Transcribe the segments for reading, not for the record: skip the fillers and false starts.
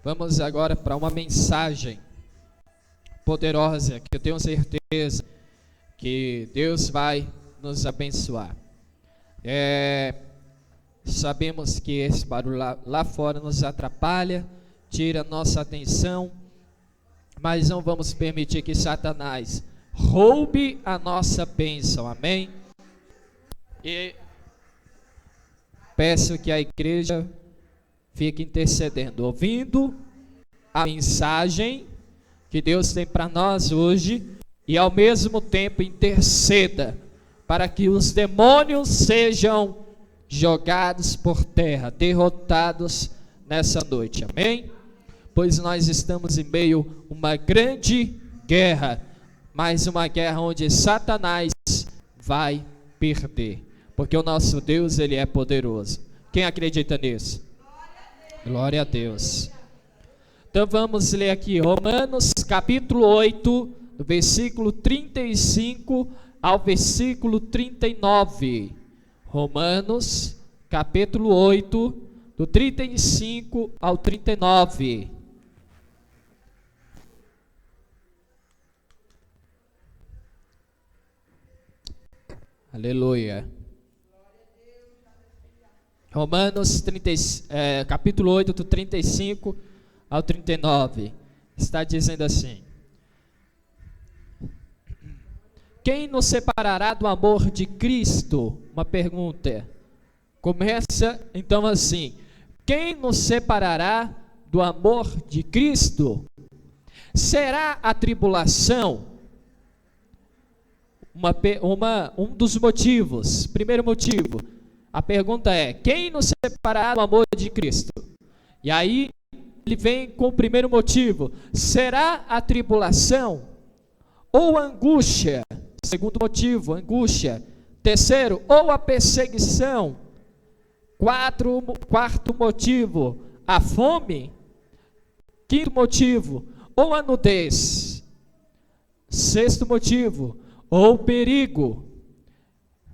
Vamos agora para uma mensagem poderosa, que eu tenho certeza que Deus vai nos abençoar. Sabemos que esse barulho lá fora nos atrapalha, tira nossa atenção, mas não vamos permitir que Satanás roube a nossa bênção, amém? E peço que a igreja fique intercedendo, ouvindo a mensagem que Deus tem para nós hoje, e ao mesmo tempo interceda para que os demônios sejam jogados por terra, derrotados nessa noite, amém? Pois nós estamos em meio a uma grande guerra, mas uma guerra onde Satanás vai perder, porque o nosso Deus, ele é poderoso. Quem acredita nisso? Glória a Deus. Então vamos ler aqui Romanos capítulo 8, do versículo 35 ao versículo 39. Romanos capítulo 8, do 35 ao 39. Aleluia. Romanos capítulo 8, do 35 ao 39, está dizendo assim: quem nos separará do amor de Cristo? Uma pergunta. Começa então assim: quem nos separará do amor de Cristo? Será a tribulação? Um dos motivos. Primeiro motivo, a pergunta é: quem nos separará do amor de Cristo? E aí ele vem com o primeiro motivo: será a tribulação ou angústia? Segundo motivo, angústia. Terceiro, ou a perseguição. Quarto motivo, a fome. Quinto motivo, ou a nudez. Sexto motivo, ou o perigo.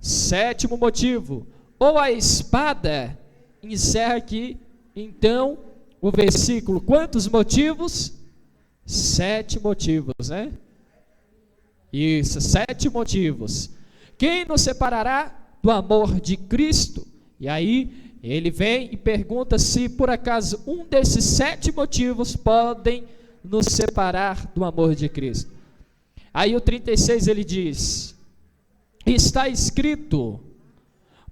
Sétimo motivo, ou a espada. Encerra aqui então o versículo. Quantos motivos? 7 motivos, né? Isso, 7 motivos. Quem nos separará do amor de Cristo? E aí ele vem e pergunta se por acaso um desses 7 motivos podem nos separar do amor de Cristo. Aí o 36 ele diz: está escrito,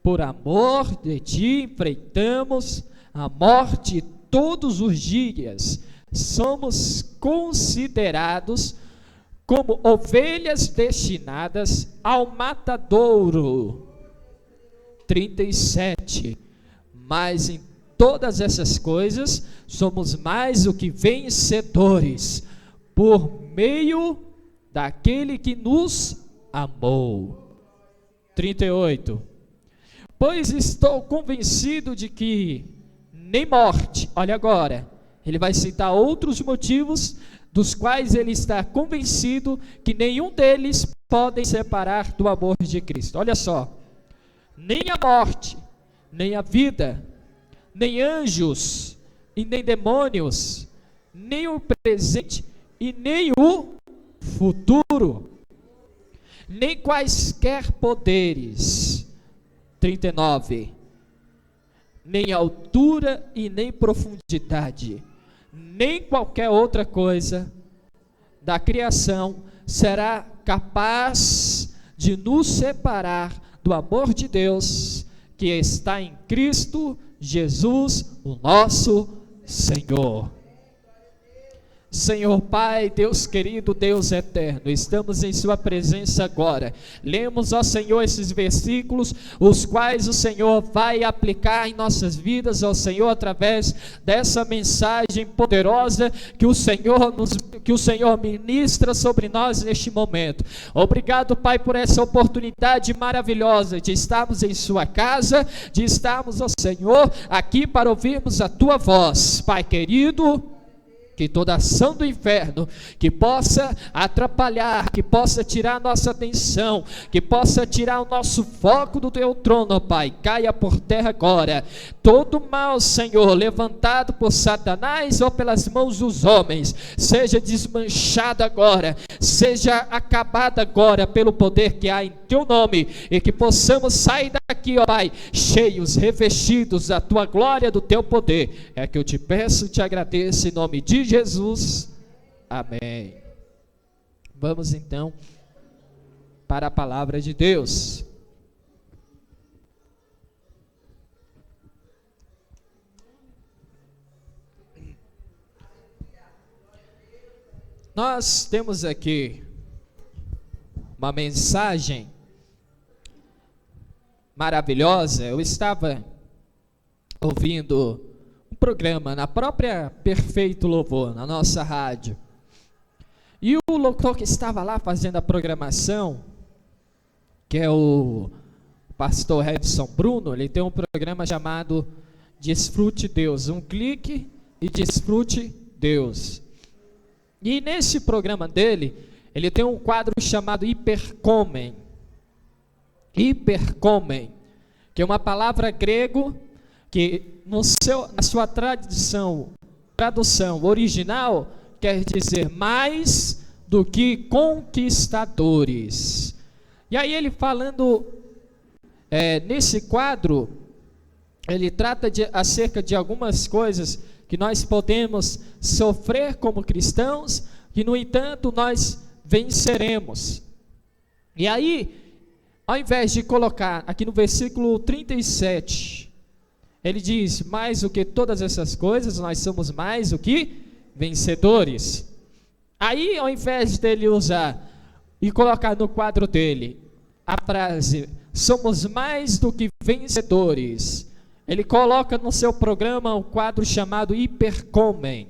por amor de ti enfrentamos a morte todos os dias, somos considerados como ovelhas destinadas ao matadouro. 37, mas em todas essas coisas somos mais do que vencedores, por meio daquele que nos amou. 38, pois estou convencido de que nem morte, olha agora, ele vai citar outros motivos dos quais ele está convencido que nenhum deles podem separar do amor de Cristo. Olha só: nem a morte, nem a vida, nem anjos e nem demônios, nem o presente e nem o futuro, nem quaisquer poderes. 39, nem altura e nem profundidade, nem qualquer outra coisa da criação será capaz de nos separar do amor de Deus que está em Cristo Jesus, o nosso Senhor. Senhor Pai, Deus querido, Deus eterno, estamos em sua presença agora. Lemos, ó Senhor, esses versículos, os quais o Senhor vai aplicar em nossas vidas, ó Senhor, através dessa mensagem poderosa que o Senhor ministra sobre nós neste momento. Obrigado, Pai, por essa oportunidade maravilhosa de estarmos em sua casa, de estarmos, ó Senhor, aqui para ouvirmos a tua voz. Pai querido, Que toda ação do inferno que possa atrapalhar, que possa tirar a nossa atenção, que possa tirar o nosso foco do teu trono, Pai, caia por terra agora. Todo mal, Senhor, levantado por Satanás ou pelas mãos dos homens, seja desmanchado agora, seja acabado agora pelo poder que há em teu nome, e que possamos sair daqui, ó Pai, cheios, revestidos da tua glória, do teu poder. É que eu te peço, te agradeço em nome de Jesus, amém. Vamos então para a palavra de Deus. Nós temos aqui uma mensagem maravilhosa. Eu estava ouvindo programa na própria Perfeito Louvor, na nossa rádio, e o locutor que estava lá fazendo a programação, que é o pastor Edson Bruno, ele tem um programa chamado Desfrute Deus, um clique e desfrute Deus. E nesse programa dele, ele tem um quadro chamado Hipercomen, que é uma palavra grego que na sua tradução original quer dizer mais do que conquistadores. E aí ele falando nesse quadro, ele trata acerca de algumas coisas que nós podemos sofrer como cristãos, que no entanto nós venceremos. E aí, ao invés de colocar aqui no versículo 37, ele diz, mais do que todas essas coisas, nós somos mais do que vencedores. Aí, ao invés dele usar e colocar no quadro dele a frase, somos mais do que vencedores, ele coloca no seu programa um quadro chamado Hipercomen,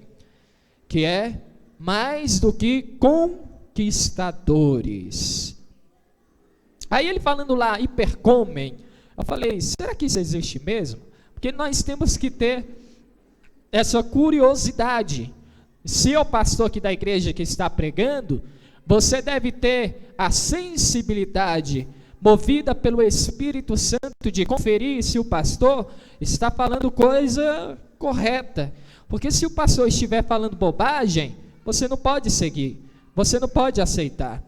que é mais do que conquistadores. Aí ele falando lá, Hipercomen, eu falei, será que isso existe mesmo? Porque nós temos que ter essa curiosidade. Se é o pastor aqui da igreja que está pregando, você deve ter a sensibilidade movida pelo Espírito Santo de conferir se o pastor está falando coisa correta. Porque se o pastor estiver falando bobagem, você não pode seguir, você não pode aceitar.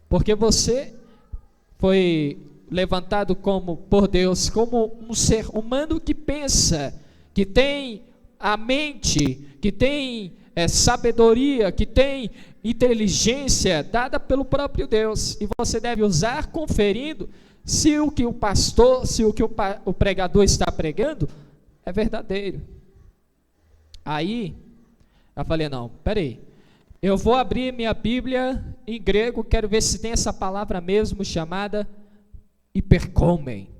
Porque você foi levantado por Deus como um ser humano que pensa, que tem a mente, que tem sabedoria, que tem inteligência dada pelo próprio Deus, e você deve usar conferindo se o que o pastor, se o que o pregador está pregando é verdadeiro. Aí eu falei, não, peraí, eu vou abrir minha Bíblia em grego, quero ver se tem essa palavra mesmo chamada Hipercomen,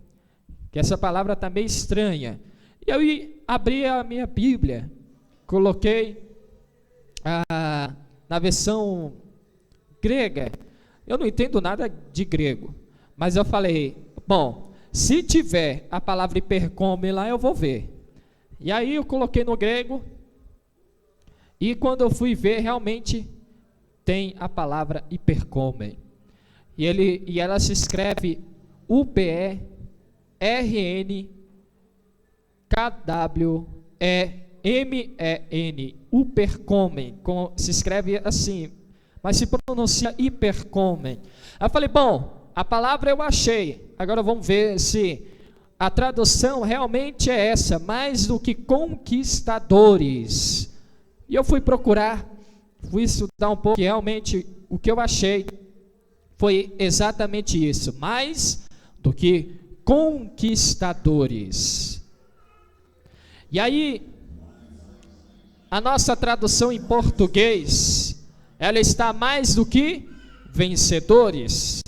que essa palavra está meio estranha. E eu abri a minha Bíblia, coloquei na versão grega. Eu não entendo nada de grego, mas eu falei, bom, se tiver a palavra Hipercomen lá, eu vou ver. E aí eu coloquei no grego, e quando eu fui ver, realmente tem a palavra Hipercomen. E ela se escreve U-P-E-R-N-K-W-E-M-E-N, Hipercomen, se escreve assim, mas se pronuncia Hipercomen. Aí eu falei, bom, a palavra eu achei, agora vamos ver se a tradução realmente é essa, mais do que conquistadores. E eu fui procurar, fui estudar um pouco, e realmente o que eu achei foi exatamente isso, mais do que conquistadores. E aí, a nossa tradução em português, ela está mais do que vencedores.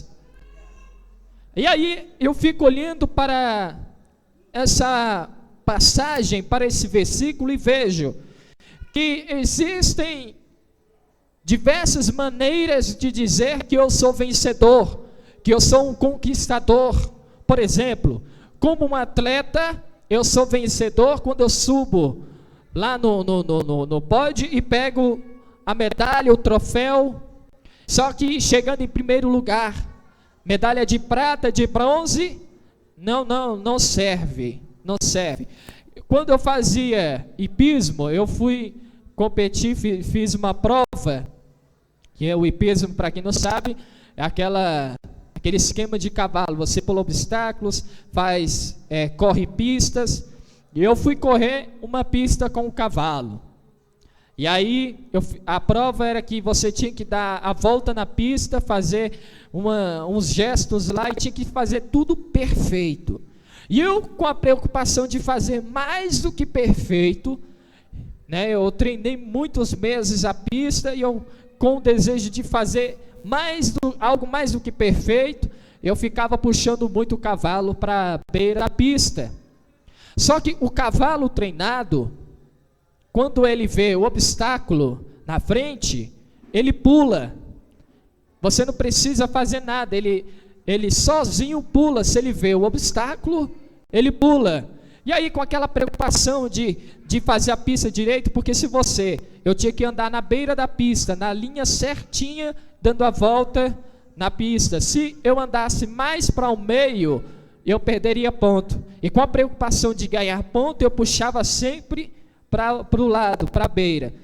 E aí, eu fico olhando para essa passagem, para esse versículo, e vejo que existem diversas maneiras de dizer que eu sou vencedor, que eu sou um conquistador. Por exemplo, como um atleta, eu sou vencedor quando eu subo lá no pódio e pego a medalha, o troféu. Só que chegando em primeiro lugar, medalha de prata, de bronze, não serve, não serve. Quando eu fazia hipismo, eu fui competir, fiz uma prova, que é o hipismo, para quem não sabe, é aquele esquema de cavalo, você pula obstáculos, corre pistas, e eu fui correr uma pista com o cavalo. E aí, a prova era que você tinha que dar a volta na pista, fazer uns gestos lá, e tinha que fazer tudo perfeito. E eu, com a preocupação de fazer mais do que perfeito, né, eu treinei muitos meses a pista, e eu, com o desejo de fazer algo mais do que perfeito, eu ficava puxando muito o cavalo para a beira da pista. Só que o cavalo treinado, quando ele vê o obstáculo na frente, ele pula. Você não precisa fazer nada, ele sozinho pula. Se ele vê o obstáculo, ele pula. E aí, com aquela preocupação de fazer a pista direito, porque eu tinha que andar na beira da pista, na linha certinha, dando a volta na pista. Se eu andasse mais para o meio, eu perderia ponto. E com a preocupação de ganhar ponto, eu puxava sempre para o lado, para a beira.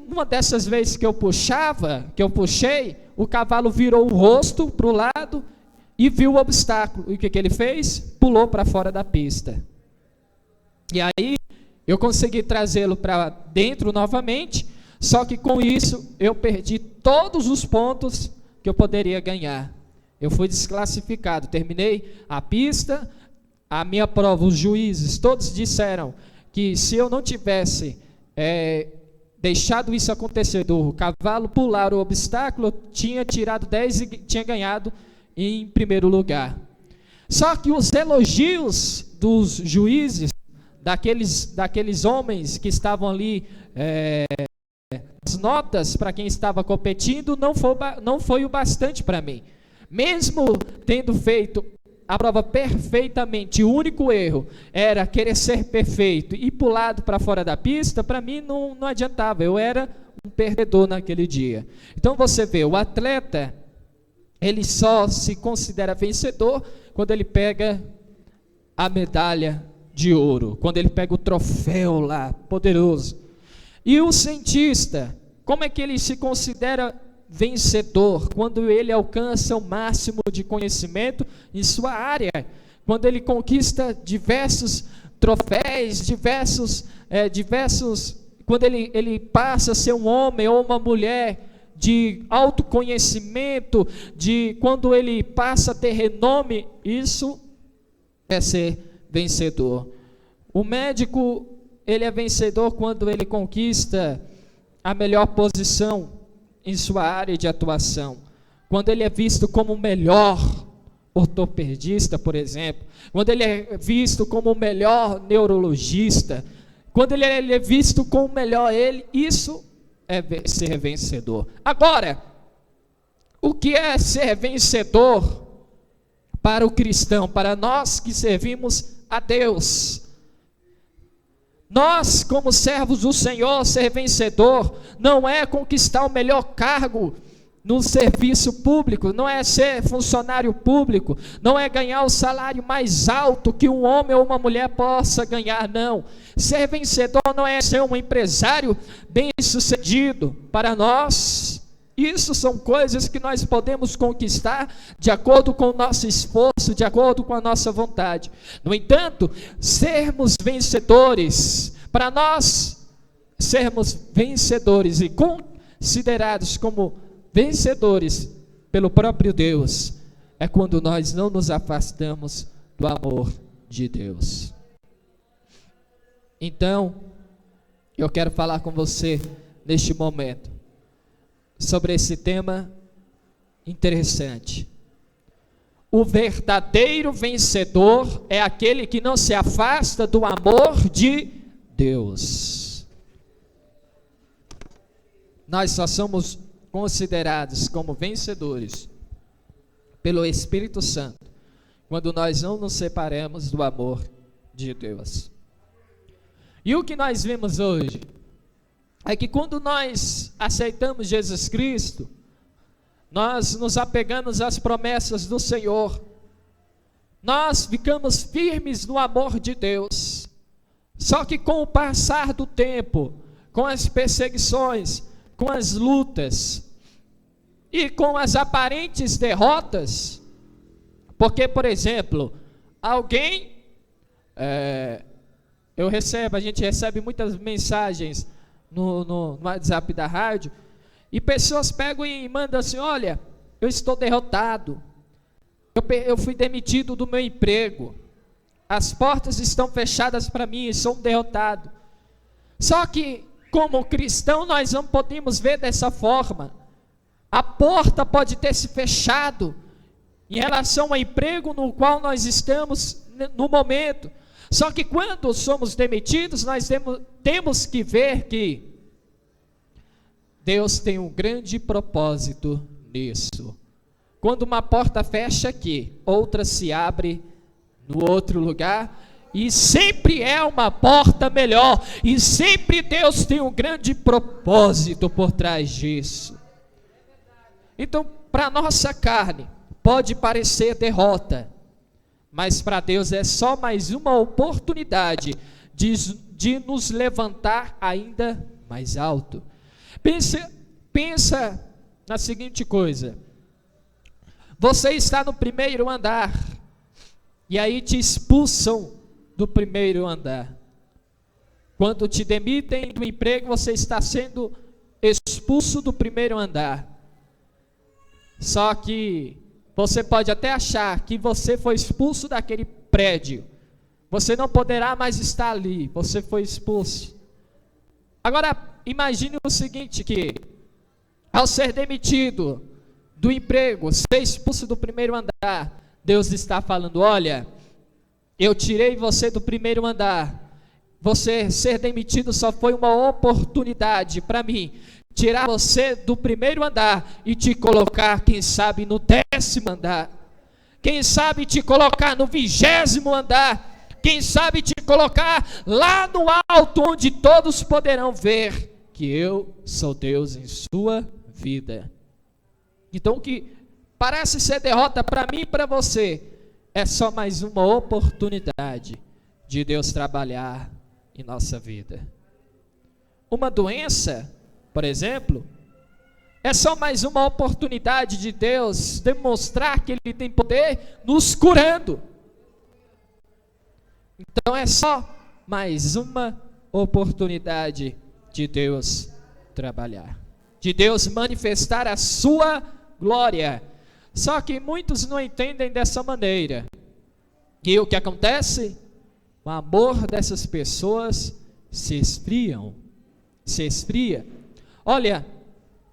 Uma dessas vezes que eu puxei, o cavalo virou o rosto para o lado e viu o obstáculo. E o que ele fez? Pulou para fora da pista. E aí eu consegui trazê-lo para dentro novamente, só que com isso eu perdi todos os pontos que eu poderia ganhar. Eu fui desclassificado, terminei a pista, a minha prova, os juízes todos disseram que se eu não tivesse deixado isso acontecer, do cavalo pular o obstáculo, eu tinha tirado 10 e tinha ganhado em primeiro lugar. Só que os elogios dos juízes, daqueles homens que estavam ali, as notas para quem estava competindo, não foi o bastante para mim. Mesmo tendo feito a prova perfeitamente, o único erro era querer ser perfeito e pulado para fora da pista, para mim não adiantava, eu era um perdedor naquele dia. Então você vê, o atleta, ele só se considera vencedor quando ele pega a medalha de ouro, quando ele pega o troféu lá, poderoso. E o cientista, como é que ele se considera vencedor? Quando ele alcança o máximo de conhecimento em sua área, quando ele conquista diversos troféus, quando ele passa a ser um homem ou uma mulher de autoconhecimento, quando ele passa a ter renome, isso é ser vencedor. O médico, ele é vencedor quando ele conquista a melhor posição em sua área de atuação, quando ele é visto como o melhor ortopedista, por exemplo, quando ele é visto como o melhor neurologista, quando ele é visto como o melhor isso é ser vencedor. Agora, o que é ser vencedor para o cristão, para nós que servimos a Deus? Nós, como servos do Senhor, ser vencedor não é conquistar o melhor cargo no serviço público, não é ser funcionário público, não é ganhar o salário mais alto que um homem ou uma mulher possa ganhar, não. Ser vencedor não é ser um empresário bem-sucedido. Para nós, isso são coisas que nós podemos conquistar de acordo com o nosso esforço, de acordo com a nossa vontade. No entanto, sermos vencedores, para nós sermos vencedores e considerados como vencedores pelo próprio Deus, é quando nós não nos afastamos do amor de Deus. Então, eu quero falar com você neste momento sobre esse tema interessante. O verdadeiro vencedor é aquele que não se afasta do amor de Deus. Nós só somos considerados como vencedores pelo Espírito Santo quando nós não nos separamos do amor de Deus. E o que nós vemos hoje é que quando nós aceitamos Jesus Cristo, nós nos apegamos às promessas do Senhor, nós ficamos firmes no amor de Deus. Só que com o passar do tempo, com as perseguições, com as lutas e com as aparentes derrotas, porque, por exemplo, alguém, a gente recebe muitas mensagens no WhatsApp da rádio, e pessoas pegam e mandam assim: olha, eu estou derrotado, eu fui demitido do meu emprego, as portas estão fechadas para mim, sou um derrotado. Só que, como cristão, nós não podemos ver dessa forma. A porta pode ter se fechado em relação ao emprego no qual nós estamos no momento. Só que quando somos demitidos, nós temos que ver que Deus tem um grande propósito nisso. Quando uma porta fecha aqui, outra se abre no outro lugar, e sempre é uma porta melhor, e sempre Deus tem um grande propósito por trás disso. Então, para a nossa carne, pode parecer derrota, mas para Deus é só mais uma oportunidade de nos levantar ainda mais alto. Pensa na seguinte coisa: você está no primeiro andar, e aí te expulsam do primeiro andar. Quando te demitem do emprego, você está sendo expulso do primeiro andar. Só que você pode até achar que você foi expulso daquele prédio, você não poderá mais estar ali, você foi expulso. Agora, imagine o seguinte, que ao ser demitido do emprego, ser expulso do primeiro andar, Deus está falando: olha, eu tirei você do primeiro andar, você ser demitido só foi uma oportunidade para mim, tirar você do primeiro andar e te colocar, quem sabe, no 10º andar, quem sabe te colocar no 20º andar, quem sabe te colocar lá no alto, onde todos poderão ver que eu sou Deus em sua vida. Então, o que parece ser derrota para mim e para você, é só mais uma oportunidade de Deus trabalhar em nossa vida. Uma doença, por exemplo, é só mais uma oportunidade de Deus demonstrar que Ele tem poder nos curando. Então é só mais uma oportunidade de Deus trabalhar, de Deus manifestar a sua glória. Só que muitos não entendem dessa maneira. E o que acontece? O amor dessas pessoas se esfria. Olha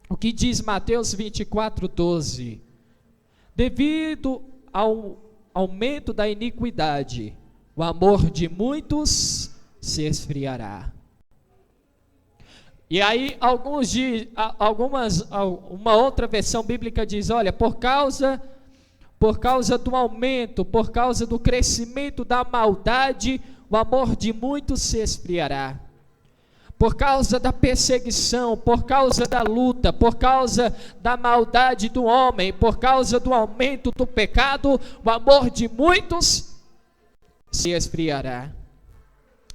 o que diz Mateus 24:12. Devido ao aumento da iniquidade, o amor de muitos se esfriará. E aí uma outra versão bíblica diz: olha, por causa do aumento, por causa do crescimento da maldade, o amor de muitos se esfriará. Por causa da perseguição, por causa da luta, por causa da maldade do homem, por causa do aumento do pecado, o amor de muitos se esfriará.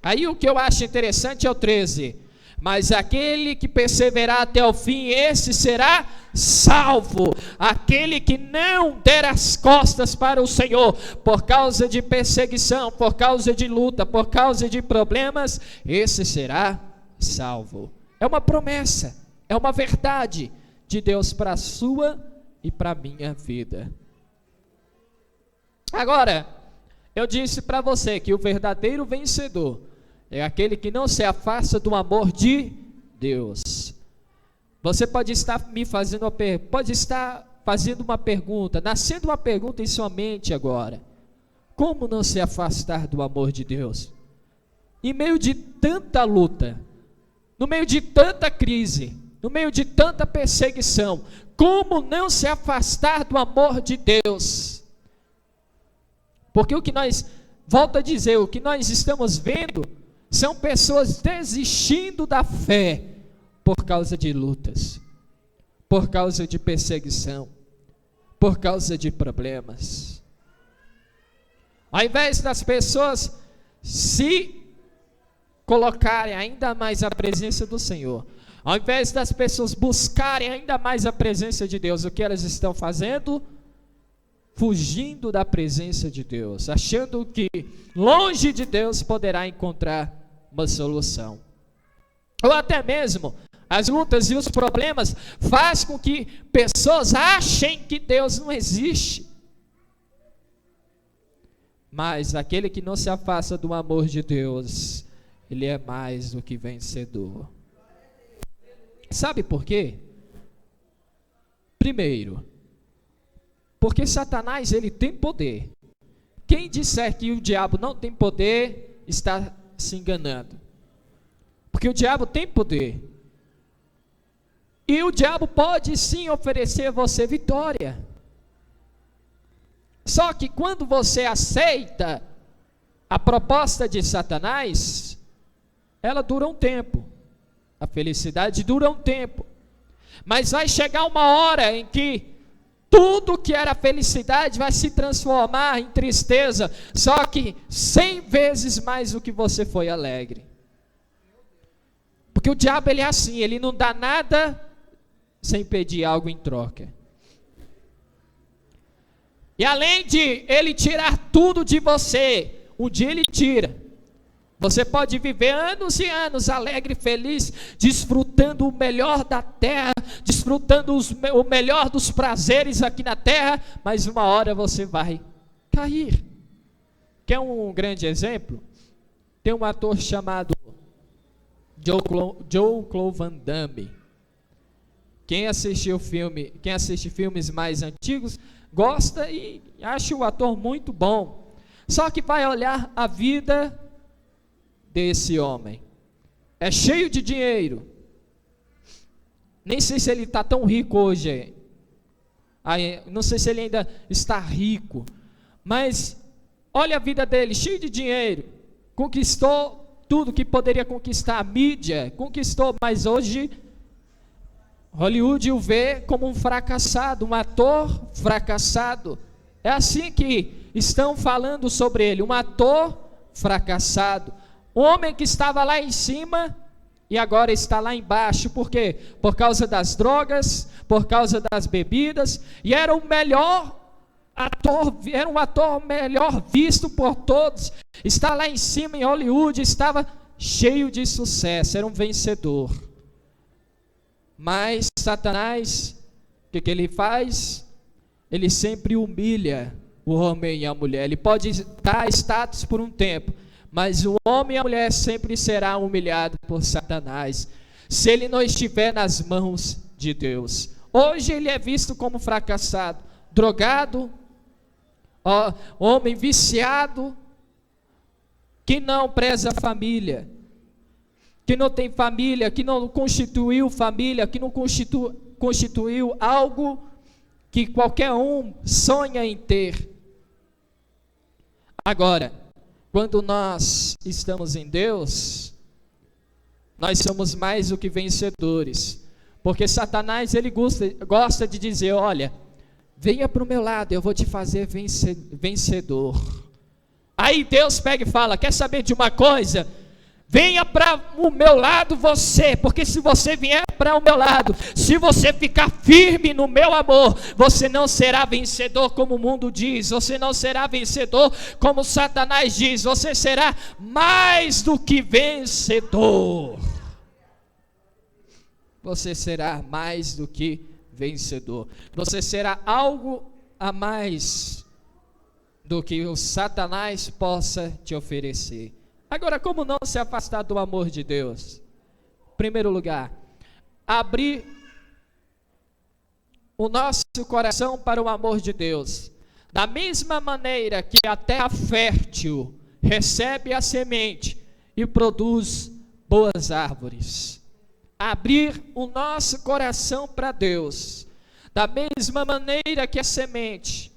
Aí o que eu acho interessante é o 13. Mas aquele que perseverar até o fim, esse será salvo. Aquele que não der as costas para o Senhor, por causa de perseguição, por causa de luta, por causa de problemas, esse será salvo. É uma promessa, é uma verdade de Deus para a sua e para a minha vida. Agora, eu disse para você que o verdadeiro vencedor é aquele que não se afasta do amor de Deus. Você pode estar fazendo uma pergunta, nascendo uma pergunta em sua mente agora: como não se afastar do amor de Deus? Em meio de tanta luta, no meio de tanta crise, no meio de tanta perseguição, como não se afastar do amor de Deus? Porque volto a dizer, o que nós estamos vendo São pessoas desistindo da fé por causa de lutas, por causa de perseguição, por causa de problemas. Ao invés das pessoas se colocarem ainda mais a presença do Senhor, ao invés das pessoas buscarem ainda mais a presença de Deus, o que elas estão fazendo? Fugindo da presença de Deus, achando que longe de Deus poderá encontrar uma solução. Ou até mesmo as lutas e os problemas fazem com que pessoas achem que Deus não existe. Mas aquele que não se afasta do amor de Deus, ele é mais do que vencedor. Sabe por quê? Primeiro, porque Satanás, ele tem poder. Quem disser que o diabo não tem poder, está se enganando. Porque o diabo tem poder. E o diabo pode sim oferecer a você vitória. Só que quando você aceita a proposta de Satanás, ela dura um tempo. A felicidade dura um tempo. Mas vai chegar uma hora em que tudo que era felicidade vai se transformar em tristeza, só que 100 vezes mais do que você foi alegre. Porque o diabo, ele é assim, ele não dá nada sem pedir algo em troca. E além de ele tirar tudo de você, um dia ele tira. Você pode viver anos e anos alegre, feliz, desfrutando o melhor da terra, desfrutando o melhor dos prazeres aqui na terra, mas uma hora você vai cair. Quer um grande exemplo? Tem um ator chamado Jean-Claude Van Damme. Quem assiste filmes mais antigos, gosta e acha o ator muito bom. Só que vai olhar a vida desse homem. É cheio de dinheiro. Nem sei se ele está tão rico hoje. Não sei se ele ainda está rico. Mas olha a vida dele, cheio de dinheiro. Conquistou tudo que poderia conquistar. A mídia conquistou, mas hoje Hollywood o vê como um fracassado, um ator fracassado. É assim que estão falando sobre ele, um ator fracassado. Um homem que estava lá em cima e agora está lá embaixo. Por quê? Por causa das drogas, por causa das bebidas. E era o melhor ator, era um ator melhor visto por todos. Está lá em cima em Hollywood, estava cheio de sucesso, era um vencedor. Mas Satanás, o que ele faz? Ele sempre humilha o homem e a mulher. Ele pode dar status por um tempo, mas o homem e a mulher sempre será humilhado por Satanás, se ele não estiver nas mãos de Deus. Hoje ele é visto como fracassado, drogado, homem viciado, que não preza a família, que não tem família, que não constituiu família, que não constituiu algo que qualquer um sonha em ter. Agora, quando nós estamos em Deus, nós somos mais do que vencedores. Porque Satanás, ele gosta de dizer, olha, venha para o meu lado, eu vou te fazer vencedor. Aí Deus pega e fala, quer saber de uma coisa? Venha para o meu lado você, porque se você vier para o meu lado, se você ficar firme no meu amor, você não será vencedor como o mundo diz, você não será vencedor como Satanás diz, você será mais do que vencedor. Você será mais do que vencedor. Você será algo a mais do que o Satanás possa te oferecer. Agora, como não se afastar do amor de Deus? Em primeiro lugar, abrir o nosso coração para o amor de Deus. Da mesma maneira que a terra fértil recebe a semente e produz boas árvores. Abrir o nosso coração para Deus. Da mesma maneira que a semente,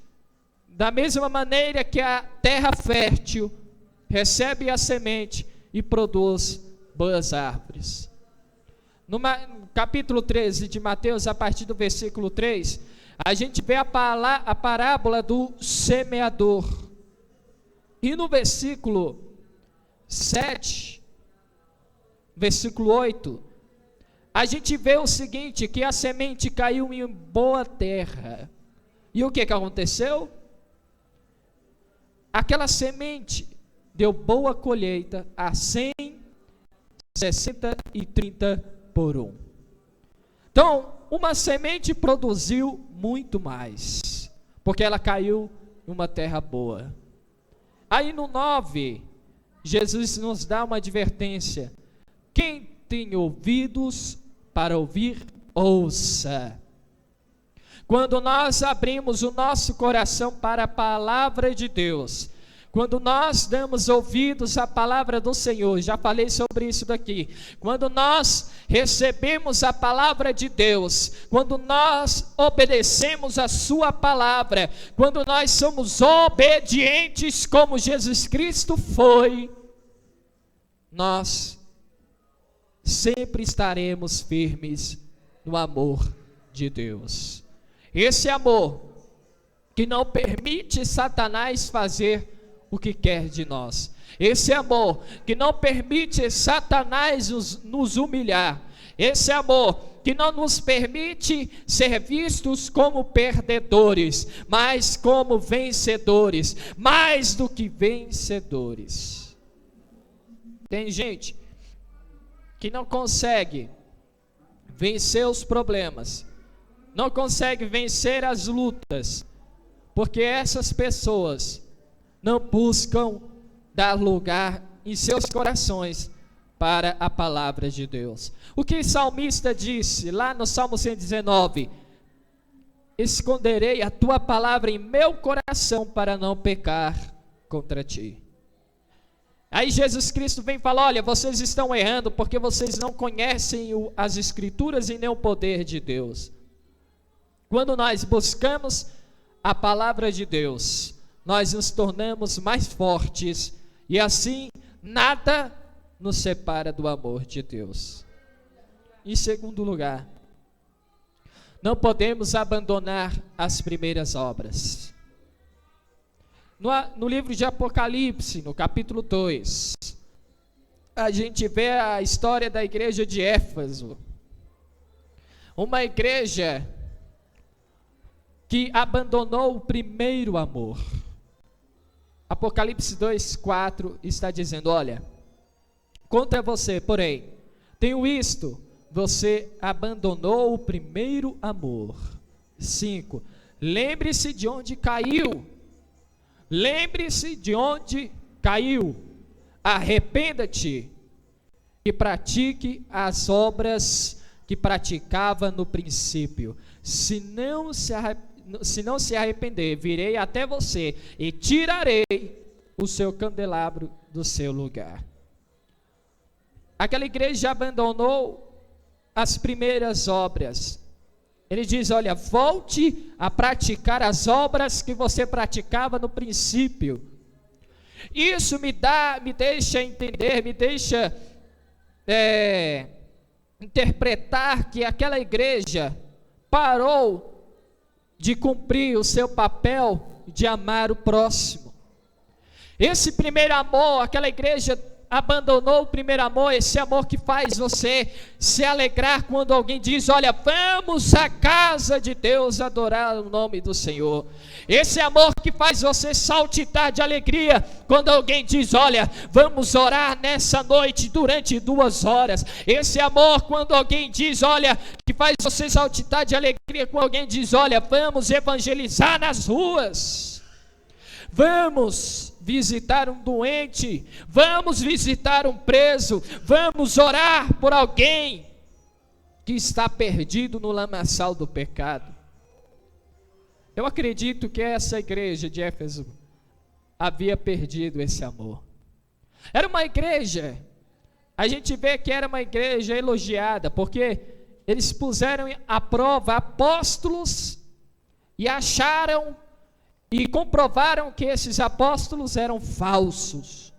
da mesma maneira que a terra fértil recebe a semente e produz boas árvores. No capítulo 13 de Mateus, a partir do versículo 3, a gente vê a parábola do semeador. E no versículo 7, versículo 8, a gente vê o seguinte, que a semente caiu em boa terra. E o que aconteceu? Aquela semente deu boa colheita a 100, 60 e 30 por 1. Então, uma semente produziu muito mais, porque ela caiu em uma terra boa. Aí no 9, Jesus nos dá uma advertência: quem tem ouvidos para ouvir, ouça. Quando nós abrimos o nosso coração para a palavra de Deus, quando nós damos ouvidos à palavra do Senhor, já falei sobre isso daqui, quando nós recebemos a palavra de Deus, quando nós obedecemos a sua palavra, quando nós somos obedientes como Jesus Cristo foi, nós sempre estaremos firmes no amor de Deus. Esse amor que não permite Satanás fazer o que quer de nós. Esse amor que não permite Satanás nos humilhar. Esse amor que não nos permite ser vistos como perdedores, mas como vencedores, mais do que vencedores. Tem gente que não consegue vencer os problemas, não consegue vencer as lutas, porque essas pessoas não buscam dar lugar em seus corações para a palavra de Deus. O que o salmista disse lá no Salmo 119: esconderei a tua palavra em meu coração para não pecar contra ti. Aí Jesus Cristo vem e fala: olha, vocês estão errando porque vocês não conhecem as Escrituras e nem o poder de Deus. Quando nós buscamos a palavra de Deus, nós nos tornamos mais fortes e assim nada nos separa do amor de Deus. Em segundo lugar, não podemos abandonar as primeiras obras. No livro de Apocalipse, no capítulo 2, a gente vê a história da igreja de Éfeso, uma igreja que abandonou o primeiro amor. Apocalipse 2:4 está dizendo: olha, contra você, porém, tenho isto, você abandonou o primeiro amor. 5, lembre-se de onde caiu. Lembre-se de onde caiu. Arrependa-te e pratique as obras que praticava no princípio. Se não se arrepender, virei até você e tirarei o seu candelabro do seu lugar. Aquela igreja abandonou as primeiras obras. Ele diz: olha, volte a praticar as obras que você praticava no princípio. Isso me deixa entender, me deixa interpretar que aquela igreja parou de cumprir o seu papel de amar o próximo. Esse primeiro amor, aquela igreja abandonou o primeiro amor, esse amor que faz você se alegrar quando alguém diz: olha, vamos à casa de Deus adorar o nome do Senhor. Esse amor que faz você saltitar de alegria quando alguém diz: olha, vamos orar nessa noite durante 2 horas. Esse amor quando alguém diz: olha, que faz você saltitar de alegria quando alguém diz: olha, vamos evangelizar nas ruas. Vamos visitar um doente, vamos visitar um preso, vamos orar por alguém que está perdido no lamaçal do pecado. Eu acredito que essa igreja de Éfeso havia perdido esse amor. Era uma igreja, a gente vê que era uma igreja elogiada, porque eles puseram à prova apóstolos e acharam e comprovaram que esses apóstolos eram falsos.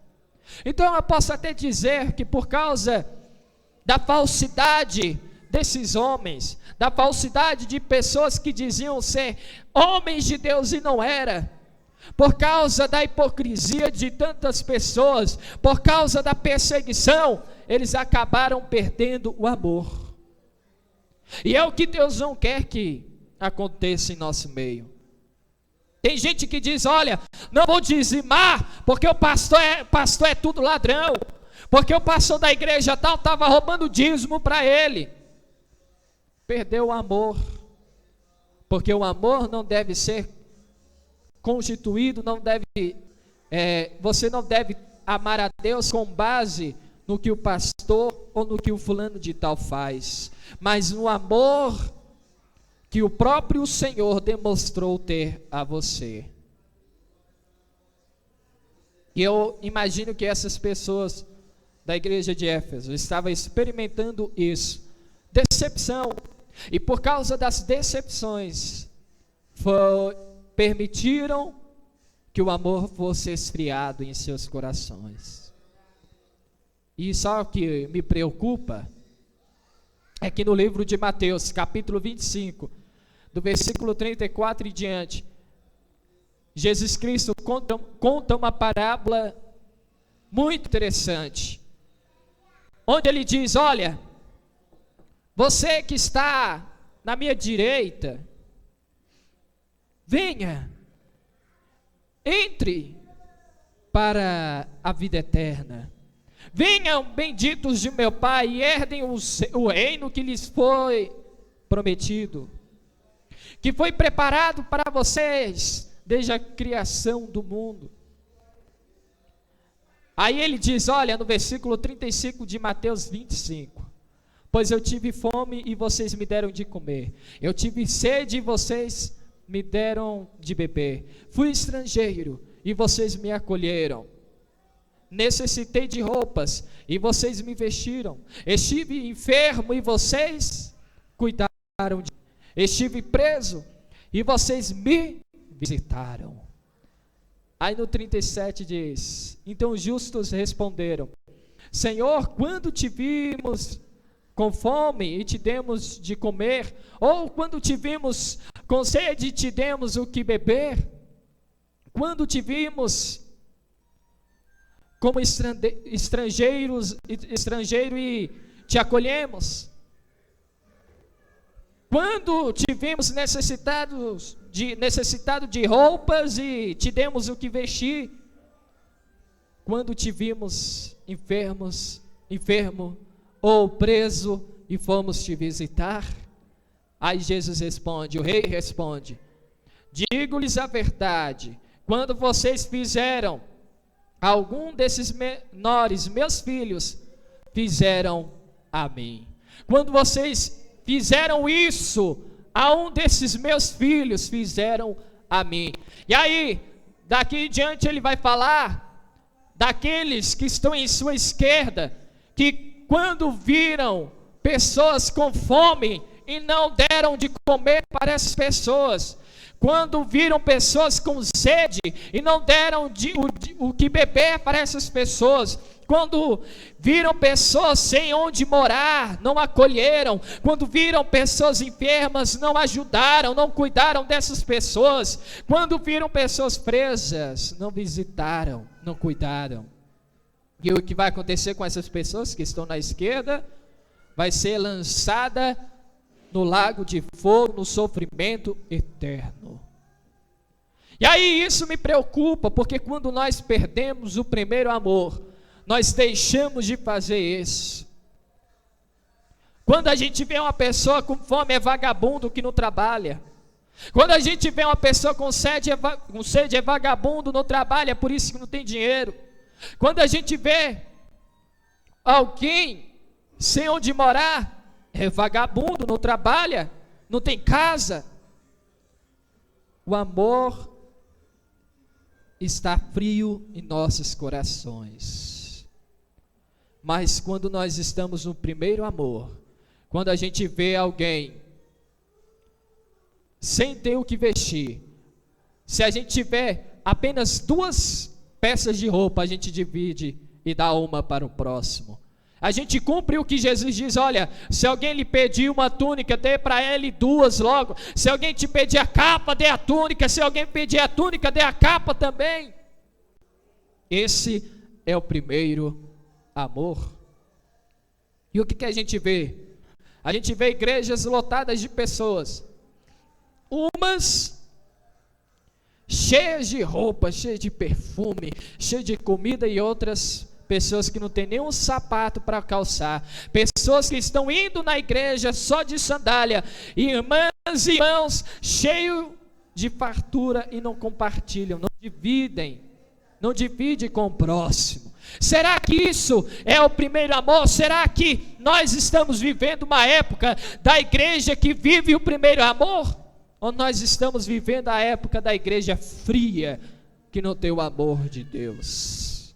Então eu posso até dizer que por causa da falsidade desses homens, da falsidade de pessoas que diziam ser homens de Deus e não era, por causa da hipocrisia de tantas pessoas, por causa da perseguição, eles acabaram perdendo o amor. E é o que Deus não quer que aconteça em nosso meio. Tem gente que diz: olha, não vou dizimar, porque o pastor é tudo ladrão, porque o pastor da igreja tal estava roubando dízimo para ele. Perdeu o amor, porque o amor não deve ser constituído, você não deve amar a Deus com base no que o pastor ou no que o fulano de tal faz, mas no amor que o próprio Senhor demonstrou ter a você. E eu imagino que essas pessoas da igreja de Éfeso estavam experimentando isso, decepção, e por causa das decepções permitiram que o amor fosse esfriado em seus corações. E só o que me preocupa é que no livro de Mateus, capítulo 25, do versículo 34 e diante, Jesus Cristo conta uma parábola muito interessante, onde ele diz: olha, você que está na minha direita, venha, entre para a vida eterna. Venham, benditos de meu Pai, e herdem o reino que lhes foi prometido, que foi preparado para vocês desde a criação do mundo. Aí ele diz, olha, no versículo 35 de Mateus 25: pois eu tive fome e vocês me deram de comer, eu tive sede e vocês me deram de beber, fui estrangeiro e vocês me acolheram, necessitei de roupas e vocês me vestiram, estive enfermo e vocês cuidaram de mim, estive preso e vocês me visitaram. Aí no 37 diz: então os justos responderam: Senhor, quando te vimos com fome e te demos de comer, ou quando te vimos com sede e te demos o que beber? Quando te vimos como estrangeiro e te acolhemos? Quando te vimos necessitado de roupas e te demos o que vestir? Quando te vimos enfermo ou preso e fomos te visitar? Aí Jesus responde, o rei responde: digo-lhes a verdade, quando vocês fizeram algum desses menores, meus filhos, fizeram a mim. Quando vocês fizeram isso a um desses meus filhos, fizeram a mim. E aí, daqui em diante ele vai falar daqueles que estão em sua esquerda, que quando viram pessoas com fome e não deram de comer para essas pessoas, quando viram pessoas com sede e não deram o que beber para essas pessoas, quando viram pessoas sem onde morar, não acolheram, quando viram pessoas enfermas, não ajudaram, não cuidaram dessas pessoas, quando viram pessoas presas, não visitaram, não cuidaram. E o que vai acontecer com essas pessoas que estão na esquerda? Vai ser lançada no lago de fogo, no sofrimento eterno. E aí isso me preocupa, porque quando nós perdemos o primeiro amor, nós deixamos de fazer isso. Quando a gente vê uma pessoa com fome, é vagabundo que não trabalha. Quando a gente vê uma pessoa com sede, é vagabundo, não trabalha, por isso que não tem dinheiro. Quando a gente vê alguém sem onde morar, é vagabundo, não trabalha, não tem casa. O amor está frio em nossos corações. Mas quando nós estamos no primeiro amor, quando a gente vê alguém sem ter o que vestir, se a gente tiver apenas 2 peças de roupa, a gente divide e dá uma para o próximo. A gente cumpre o que Jesus diz: olha, se alguém lhe pedir uma túnica, dê para ele duas logo. Se alguém te pedir a capa, dê a túnica. Se alguém pedir a túnica, dê a capa também. Esse é o primeiro amor. E o que a gente vê? A gente vê igrejas lotadas de pessoas, umas cheias de roupa, cheias de perfume, cheias de comida, e outras pessoas que não tem nenhum sapato para calçar, pessoas que estão indo na igreja só de sandália, irmãs e irmãos cheios de fartura e não compartilham, não dividem com o próximo. Será que isso é o primeiro amor? Será que nós estamos vivendo uma época da igreja que vive o primeiro amor? Ou nós estamos vivendo a época da igreja fria, que não tem o amor de Deus?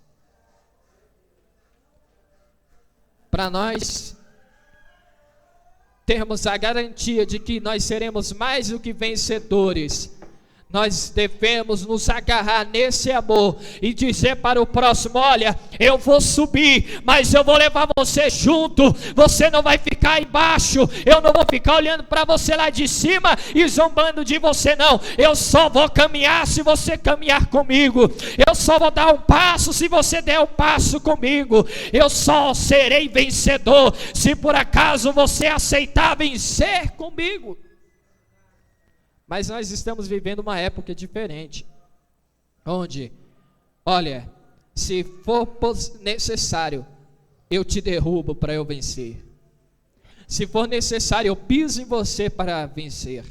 Para nós termos a garantia de que nós seremos mais do que vencedores, nós devemos nos agarrar nesse amor e dizer para o próximo: olha, eu vou subir, mas eu vou levar você junto, você não vai ficar embaixo, eu não vou ficar olhando para você lá de cima e zombando de você, não. Eu só vou caminhar se você caminhar comigo, eu só vou dar um passo se você der um passo comigo, eu só serei vencedor se por acaso você aceitar vencer comigo. Mas nós estamos vivendo uma época diferente, onde, olha, se for necessário, eu te derrubo para eu vencer. Se for necessário, eu piso em você para vencer.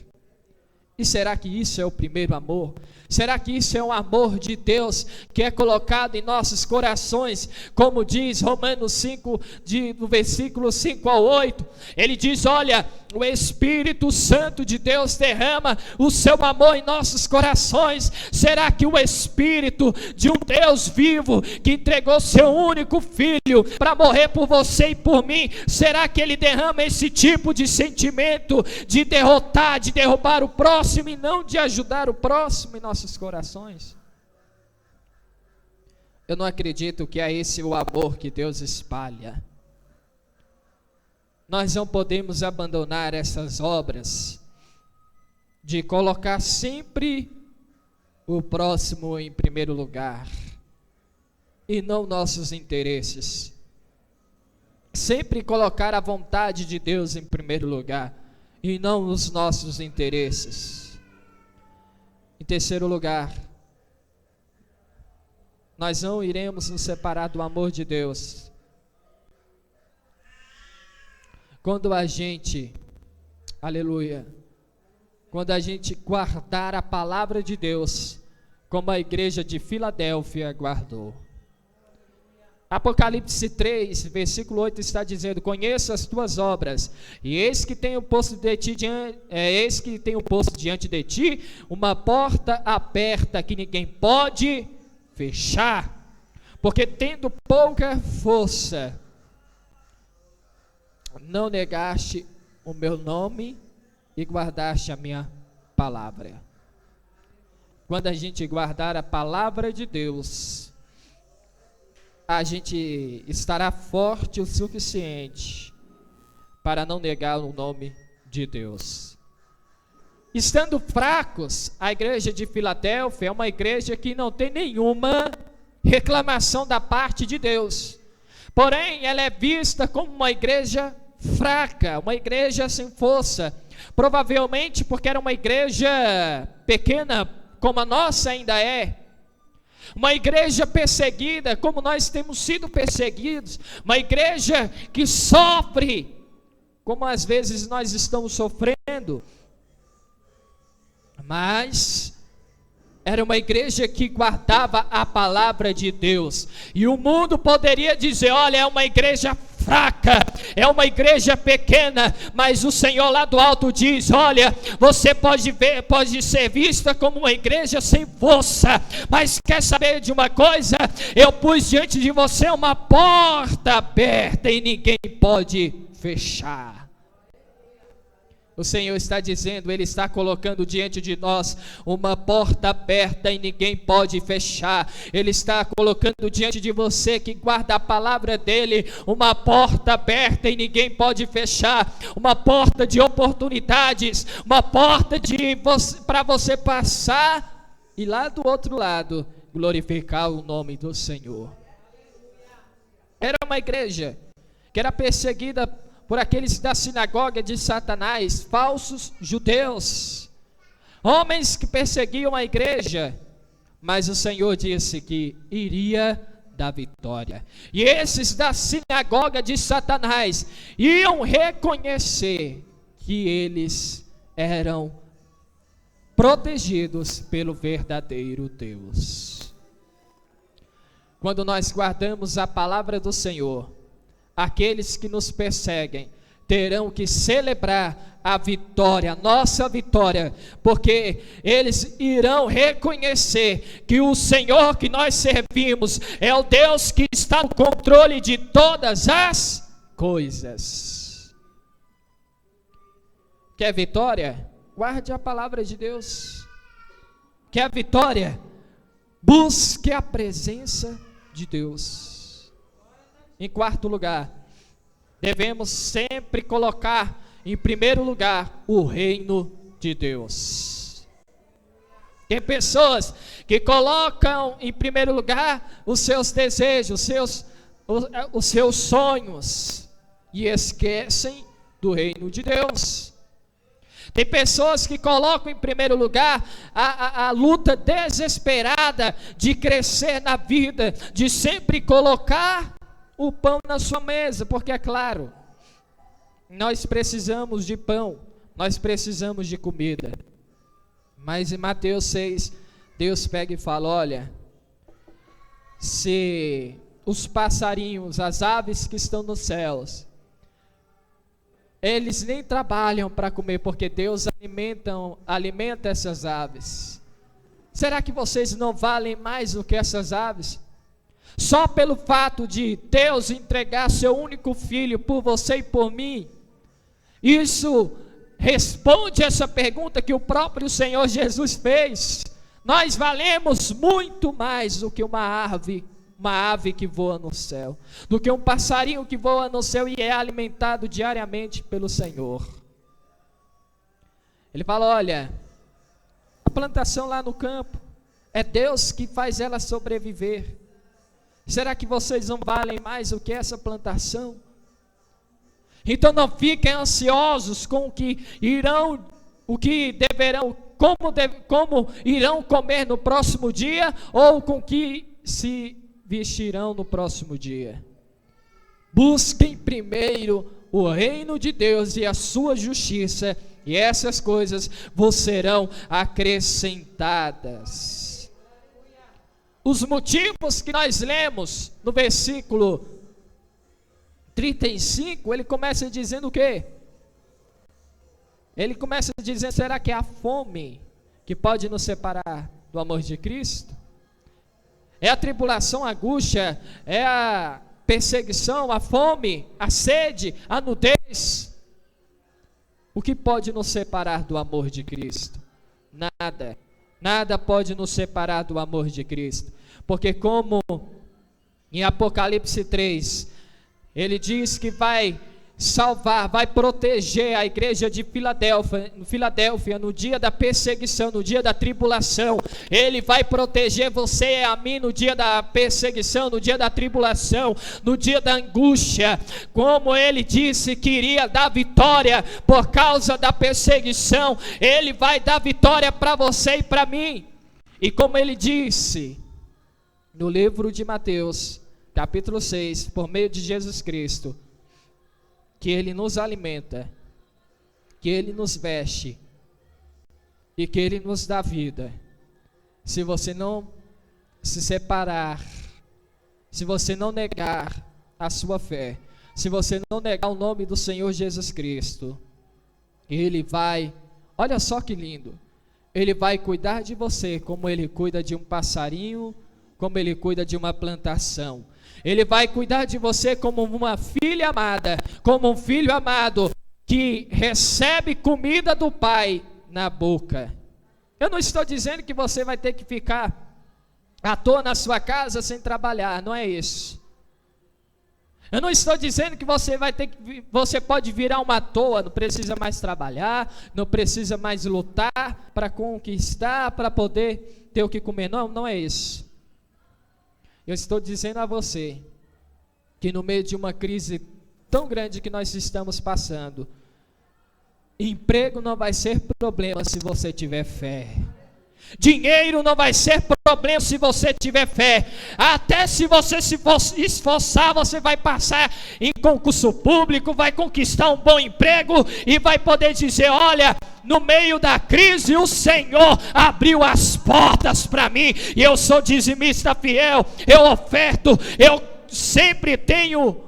E será que isso é o primeiro amor? Será que isso é um amor de Deus que é colocado em nossos corações? Como diz Romanos 5, do versículo 5 ao 8, ele diz: olha, o Espírito Santo de Deus derrama o seu amor em nossos corações. Será que o Espírito de um Deus vivo, que entregou seu único Filho para morrer por você e por mim, será que ele derrama esse tipo de sentimento de derrotar, de derrubar o próximo e não de ajudar o próximo em nossos corações? Eu não acredito que é esse o amor que Deus espalha. Nós não podemos abandonar essas obras de colocar sempre o próximo em primeiro lugar e não nossos interesses. Sempre colocar a vontade de Deus em primeiro lugar e não os nossos interesses. Em terceiro lugar, nós não iremos nos separar do amor de Deus quando a gente, aleluia, quando a gente guardar a palavra de Deus, como a igreja de Filadélfia guardou. Apocalipse 3, versículo 8 está dizendo: conheço as tuas obras, e eis que tenho posto diante de ti uma porta aberta que ninguém pode fechar, porque tendo pouca força, não negaste o meu nome e guardaste a minha palavra. Quando a gente guardar a palavra de Deus, a gente estará forte o suficiente para não negar o nome de Deus. Estando fracos, a igreja de Filadélfia é uma igreja que não tem nenhuma reclamação da parte de Deus, porém ela é vista como uma igreja fraca, uma igreja sem força, provavelmente porque era uma igreja pequena, como a nossa ainda é, uma igreja perseguida, como nós temos sido perseguidos, uma igreja que sofre, como às vezes nós estamos sofrendo, mas era uma igreja que guardava a palavra de Deus, e o mundo poderia dizer: olha, é uma igreja fraca, é uma igreja pequena, mas o Senhor lá do alto diz: olha, você pode ser vista como uma igreja sem força, mas quer saber de uma coisa? Eu pus diante de você uma porta aberta e ninguém pode fechar. O Senhor está dizendo, Ele está colocando diante de nós uma porta aberta e ninguém pode fechar. Ele está colocando diante de você que guarda a palavra dEle, uma porta aberta e ninguém pode fechar. Uma porta de oportunidades, uma porta para você passar e lá do outro lado glorificar o nome do Senhor. Era uma igreja que era perseguida por aqueles da sinagoga de Satanás, falsos judeus, homens que perseguiam a igreja, mas o Senhor disse que iria dar vitória, e esses da sinagoga de Satanás iam reconhecer que eles eram protegidos pelo verdadeiro Deus. Quando nós guardamos a palavra do Senhor, aqueles que nos perseguem terão que celebrar a vitória, a nossa vitória, porque eles irão reconhecer que o Senhor que nós servimos é o Deus que está no controle de todas as coisas. Quer vitória? Guarde a palavra de Deus. Quer vitória? Busque a presença de Deus. Em quarto lugar, devemos sempre colocar em primeiro lugar o reino de Deus. Tem pessoas que colocam em primeiro lugar os seus desejos, os seus sonhos e esquecem do reino de Deus. Tem pessoas que colocam em primeiro lugar a luta desesperada de crescer na vida, de sempre colocar o pão na sua mesa, porque é claro, nós precisamos de pão, nós precisamos de comida, mas em Mateus 6, Deus pega e fala, olha, se os passarinhos, as aves que estão nos céus, eles nem trabalham para comer, porque Deus alimenta essas aves, será que vocês não valem mais do que essas aves? Só pelo fato de Deus entregar seu único filho por você e por mim, isso responde essa pergunta que o próprio Senhor Jesus fez. Nós valemos muito mais do que uma ave que voa no céu, do que um passarinho que voa no céu e é alimentado diariamente pelo Senhor. Ele fala, olha, a plantação lá no campo, é Deus que faz ela sobreviver. Será que vocês não valem mais do que essa plantação? Então não fiquem ansiosos com o que irão, como irão comer no próximo dia, ou com que se vestirão no próximo dia. Busquem primeiro o reino de Deus e a sua justiça, e essas coisas vos serão acrescentadas. Os motivos que nós lemos no versículo 35, ele começa dizendo o quê? Ele começa dizendo, será que é a fome que pode nos separar do amor de Cristo? É a tribulação, a angústia, é a perseguição, a fome, a sede, a nudez? O que pode nos separar do amor de Cristo? Nada. Nada pode nos separar do amor de Cristo, porque como em Apocalipse 3, ele diz que vai salvar, vai proteger a igreja de Filadélfia no dia da perseguição, no dia da tribulação. Ele vai proteger você e a mim no dia da perseguição, no dia da tribulação, no dia da angústia. Como ele disse que iria dar vitória por causa da perseguição, ele vai dar vitória para você e para mim. E como ele disse no livro de Mateus, capítulo 6, por meio de Jesus Cristo, que Ele nos alimenta, que Ele nos veste e que Ele nos dá vida. Se você não se separar, se você não negar a sua fé, se você não negar o nome do Senhor Jesus Cristo, Ele vai, olha só que lindo, Ele vai cuidar de você como Ele cuida de um passarinho, como Ele cuida de uma plantação. Ele vai cuidar de você como uma filha amada, como um filho amado, que recebe comida do Pai na boca. Eu não estou dizendo que você vai ter que ficar à toa na sua casa sem trabalhar, não é isso. Eu não estou dizendo que você pode virar uma toa, não precisa mais trabalhar, não precisa mais lutar para conquistar, para poder ter o que comer. Não, não é isso. Eu estou dizendo a você que no meio de uma crise tão grande que nós estamos passando, emprego não vai ser problema se você tiver fé. Dinheiro não vai ser problema se você tiver fé. Até se você se esforçar, você vai passar em concurso público, vai conquistar um bom emprego e vai poder dizer: olha, no meio da crise o Senhor abriu as portas para mim, e eu sou dizimista fiel, eu oferto, eu sempre tenho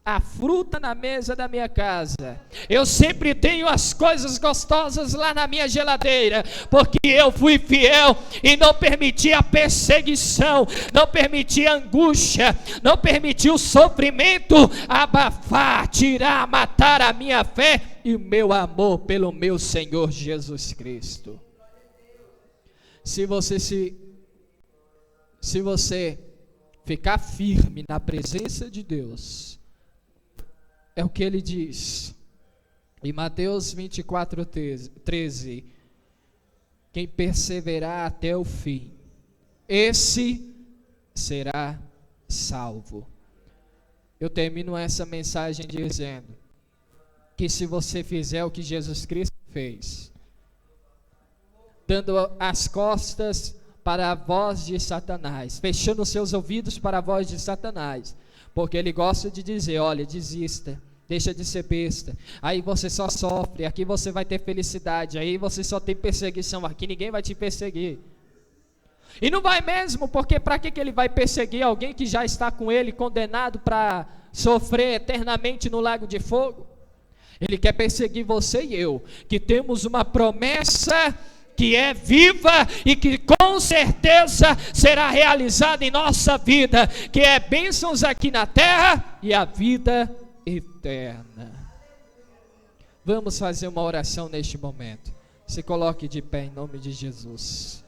a fruta na mesa da minha casa, eu sempre tenho as coisas gostosas lá na minha geladeira, porque eu fui fiel e não permiti a perseguição, não permiti a angústia, não permiti o sofrimento abafar, tirar, matar a minha fé e o meu amor pelo meu Senhor Jesus Cristo. Se você ficar firme na presença de Deus, é o que ele diz em Mateus 24:13: quem perseverar até o fim, esse será salvo. Eu termino essa mensagem dizendo que se você fizer o que Jesus Cristo fez, dando as costas para a voz de Satanás, fechando seus ouvidos para a voz de Satanás, porque ele gosta de dizer: olha, desista, deixa de ser besta, aí você só sofre, aqui você vai ter felicidade, aí você só tem perseguição, aqui ninguém vai te perseguir. E não vai mesmo, porque para que ele vai perseguir alguém que já está com ele, condenado para sofrer eternamente no lago de fogo? Ele quer perseguir você e eu, que temos uma promessa que é viva e que com certeza será realizada em nossa vida, que é bênçãos aqui na terra e a vida eterna. Vamos fazer uma oração neste momento. Se coloque de pé em nome de Jesus.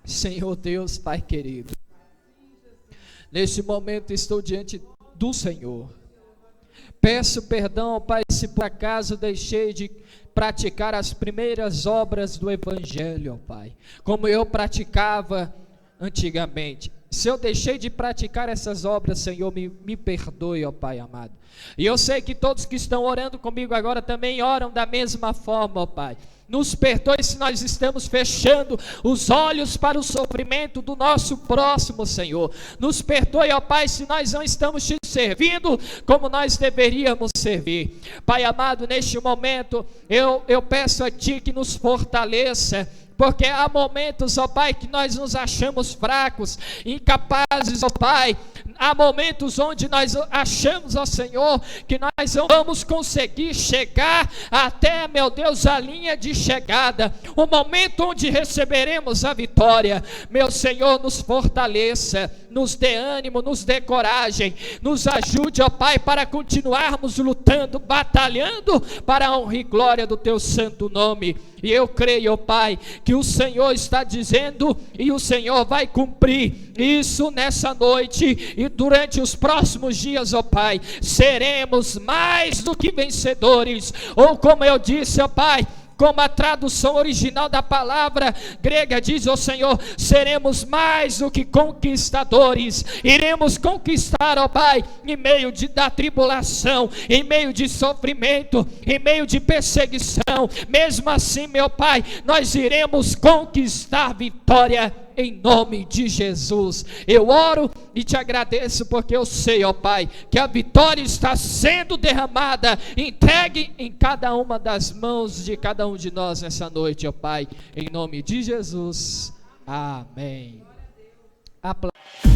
Senhor Deus, Pai querido, neste momento estou diante do Senhor. Peço perdão, Pai, se por acaso deixei de praticar as primeiras obras do Evangelho, Pai, como eu praticava antigamente. Se eu deixei de praticar essas obras, Senhor, me perdoe, ó Pai amado. E eu sei que todos que estão orando comigo agora também oram da mesma forma, ó Pai. Nos perdoe se nós estamos fechando os olhos para o sofrimento do nosso próximo, Senhor. Nos perdoe, ó Pai, se nós não estamos te servindo como nós deveríamos servir. Pai amado, neste momento, eu peço a Ti que nos fortaleça, porque há momentos, ó Pai, que nós nos achamos fracos, incapazes, ó Pai. Há momentos onde nós achamos, ó Senhor, que nós não vamos conseguir chegar até, meu Deus, a linha de chegada, o momento onde receberemos a vitória. Meu Senhor, nos fortaleça, nos dê ânimo, nos dê coragem, nos ajude, ó Pai, para continuarmos lutando, batalhando para a honra e glória do Teu santo nome. E eu creio, ó Pai, que o Senhor está dizendo e o Senhor vai cumprir isso nessa noite e durante os próximos dias, ó Pai. Seremos mais do que vencedores, ou como eu disse, ó Pai, como a tradução original da palavra grega diz, ó Senhor, seremos mais do que conquistadores. Iremos conquistar, ó Pai, em meio da tribulação, em meio de sofrimento, em meio de perseguição. Mesmo assim, meu Pai, nós iremos conquistar vitória em nome de Jesus. Eu oro e te agradeço, porque eu sei, ó Pai, que a vitória está sendo derramada, entregue em cada uma das mãos de cada um de nós nessa noite, ó Pai, em nome de Jesus. Amém. Aplausos.